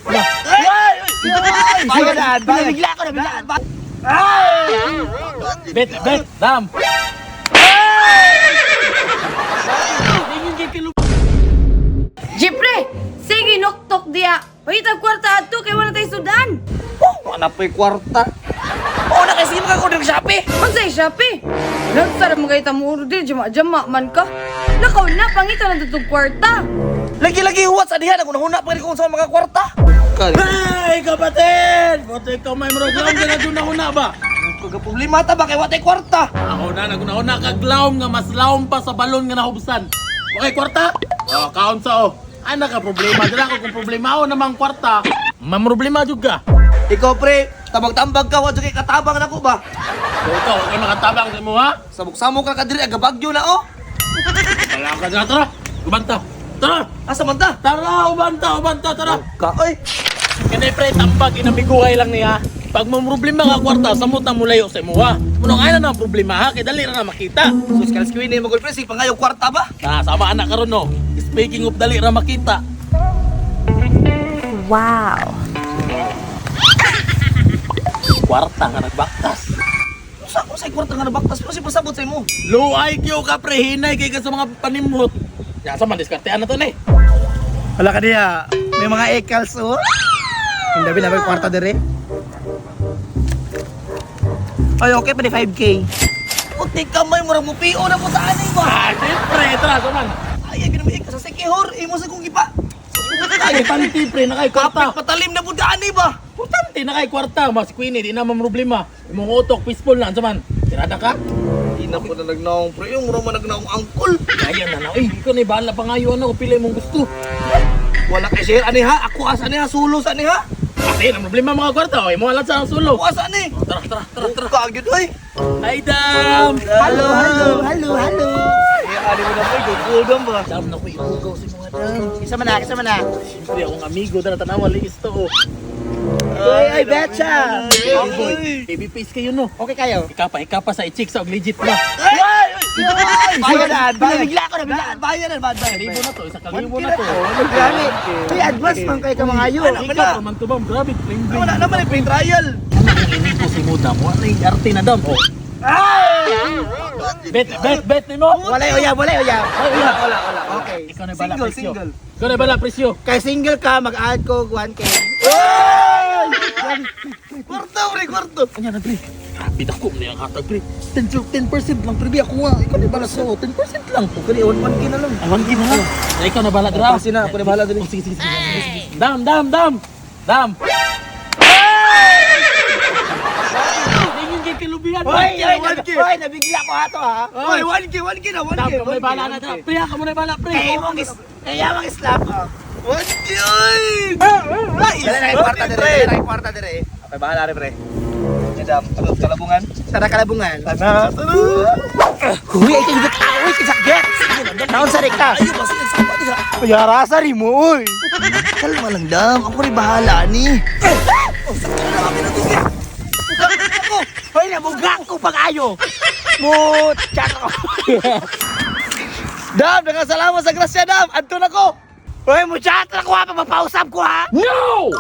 Bayan! Nabigla ko, nabigla! Bet, dam. Jepre, sige noktok dia. Pahitag kwarta ato kay wala tayo sudan. Mana po'y kwarta? Oo na kasi makakorder Shopee! Unsay Shopee? Nagsara mo kay tamo order jama-jama man ka. Nakaw na pangita na tutog kwarta. Lagi-lagi huwat sa dihan, ako nahuna pa rin kung saan mga kwarta. Hey, kapatid! Bote ikaw may maruglaw ka na doon na una ba? Problema ta ba kay watay kwarta? Ako na, naguna-una kaglaom nga mas laom pa sa balon nga nahubsan. Okay, kwarta? Oh, kaon sa oh. Ay, naka-problema. Dila ko kung problema ako namang kwarta. Mamroblema juga. Ikaw pre, tabag-tambag ka, wadyo kay katabang na ko ba? So ikaw, okay makatabang sa mo ha? Sabok-samok ka kadiri, agabagyo na oh. Kaya ka dyan, tara. Ubanta. Tara! Asa man ta? Tara, ubanta, tara. Ka, oy. Kanay pre, tambag, inamiguhay lang niya. Pag mamroblema ka kwarta, samot na mulayo sa mo ha. Munong ay na ng problema ha, kaya dali na makita. Sus kalas kiwin mo gol pre, sige pangayo kwarta ba? Sama anak karon no. Speaking of dali ra makita. Wow. Kwarta nga nagbaktas. Usa ko say kwarta nga nabaktas pa si pasabot sa imo. Low IQ ka pre, hinay kay ka sa mga panimot. Ya sa man diskartean na to ni. Wala ka diya, may mga ekals oh. Hindi na kwarta dire. Ay okay pa ni 5K. Puti kamay mo ra mo PO na po sa ani ba? Ah, siyempre, tara sa man. Ay ginami ikas sa sekihor, imo sa kong gipa. Ay, panti pre, nakay Kapit kwarta. patalim na po sa ani ba? Importante nakay kwarta, mas queenie, di na problema. Imong utok peaceful na sa man. Tirada ka? Hindi na po na nagnaong pre, yung mura mo nagnaong angkol. Ayan na na. Ay, ikaw na bahala pa ngayon na kung pila mong gusto. Wala kay share ani ha, ako asa ni ha, sulo sa ni ha. Kasi ang problema mga kwarta, oy, mo alat sa sulo. Ako asa ni. Tara. Kagid oy. Ay, dam! Hello. Eh ani mo na po, gugudom ba? Dam na ko iugaw si mga dam. Isa man na. Siyempre, akong amigo na tanawa, liis to. Oh. Ay, betcha. Boy, baby face kayo no. Okay kayo. Ikapa sa i-chick sa legit na. Bayaran. Kalibo na to, isa kalibo na to. Grabe. May advance man kayo ka mga yun. Ikaw, man to bang, grabe, plain bling. Wala naman yung trial. Ano kung ini ko si Muda mo? Ano yung arte na dam? Oh. Bet ni mo? Wala uyab. Wala. Okay. Ikaw na bala presyo. Single. Ikaw na bala presyo. Kaya single ka, mag-add ko 1K. Kwarto. Kanya na, pre. Grabe na ko na yung hatag, pre. 10% lang, pre. Ako nga. Ikaw na bala so. 10% lang. Kaya 1K na lang. Awan ka na lang. Ikaw na bala, dra. Kasi na, ako na bahala dali. Oh, sige. Dam. Tingin kay kilubihan. Hoy, nabigla ko ato ha. Hoy, 1K na, 1K. Dam, kamo na bala na, dra. Pre, ako mo na bala, pre. Kaya mong slap. 1K, oy! Dala na yung kwarta dire. Okay, bahala rin, pre. Madam, kalabungan? Tara kalabungan. Tara. Uy, ay kayo uy, kisakget. Naon sa reka? Ayun, kasi yung sapa nila. Payara sa mo, uy. Kalma lang, dam. Ako rin bahala, ni. Sakto na kami na tubig. Hoy, nabugak ko pag-ayo. Mutsak ako. Dam, nakasalamat sa grasya, dam. Anto na ko. Hoy, mutsak na ko ha, mapausap ko ha. No!